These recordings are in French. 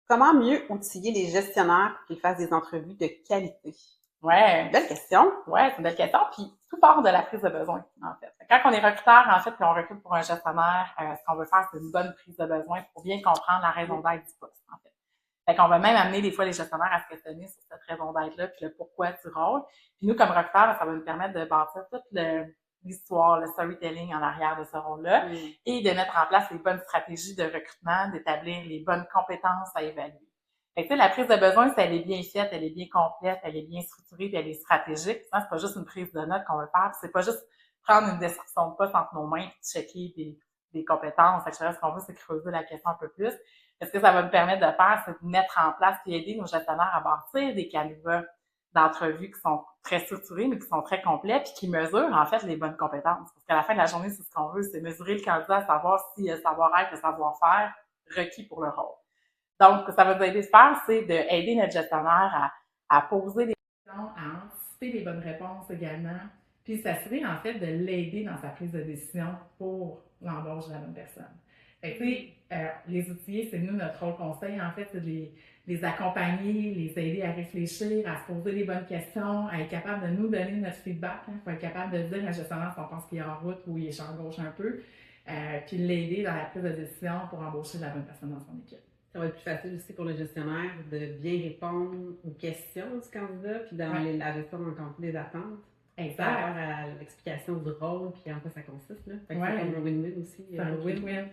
Comment mieux outiller les gestionnaires pour qu'ils fassent des entrevues de qualité? Ouais, Belle question. ouais, c'est une belle question. Puis tout part de la prise de besoin, en fait. Quand on est recruteur, en fait, puis on recrute pour un gestionnaire, ce qu'on veut faire, c'est une bonne prise de besoin pour bien comprendre la raison d'être du poste, en fait. Fait qu'on va même amener des fois les gestionnaires à se questionner sur cette raison d'être-là, puis le pourquoi du rôle. Puis nous, comme recruteurs, ça va nous permettre de bâtir toute l'histoire, le storytelling en arrière de ce rôle-là et de mettre en place les bonnes stratégies de recrutement, d'établir les bonnes compétences à évaluer. Fait que, la prise de besoin, si elle est bien faite, elle est bien complète, elle est bien structurée, puis elle est stratégique, ça, c'est pas juste une prise de notes qu'on veut faire, puis c'est pas juste prendre une description de poste entre nos mains puis checker des compétences, etc. Ce qu'on veut, c'est creuser la question un peu plus. Ce que ça va nous permettre de faire, c'est de mettre en place et aider nos gestionnaires à bâtir des canevas d'entrevues qui sont très structurés, mais qui sont très complets, puis qui mesurent, en fait, les bonnes compétences. Parce qu'à la fin de la journée, c'est ce qu'on veut, c'est mesurer le candidat à savoir s'il y a le savoir-être, le savoir-faire requis pour le rôle. Donc, ça va nous aider de faire, c'est d'aider notre gestionnaire à poser des questions, à anticiper les bonnes réponses également, puis s'assurer, en fait, de l'aider dans sa prise de décision pour l'embauche de la bonne personne. Fait que, tu sais, les outils, c'est nous, notre rôle conseil, en fait, c'est de les accompagner, les aider à réfléchir, à se poser les bonnes questions, à être capable de nous donner notre feedback. Il faut être capable de dire à un gestionnaire si on pense qu'il est en route ou il est champ gauche un peu, puis l'aider dans la prise de décision pour embaucher la bonne personne dans son équipe. Ça va être plus facile aussi pour le gestionnaire de bien répondre aux questions du candidat, puis dans la gestion encore des attentes. Exact. Par rapport à l'explication du rôle, puis en quoi ça consiste. Là. Fait que c'est comme un win-win aussi. C'est un win-win.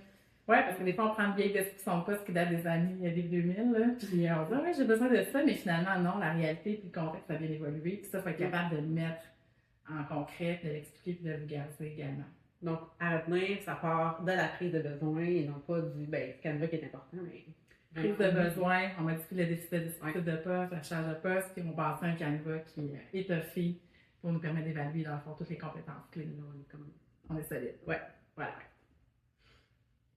Oui, parce que des fois, on prend une vieille description de poste qui date des années début 2000, là, puis on dit, oui, j'ai besoin de ça, mais finalement, non, la réalité puis le contexte a bien évolué, puis ça, il faut être capable de le mettre en concret, de l'expliquer puis de le vulgariser également. Donc, à retenir, ça part de la prise de besoin et non pas du canevas qui est important, mais prise de besoin, on modifie le descriptif de poste, la charge de poste, puis on bâtit un canevas qui est étoffé pour nous permettre d'évaluer, dans le fond, toutes les compétences clés. On est solide. Ouais, voilà.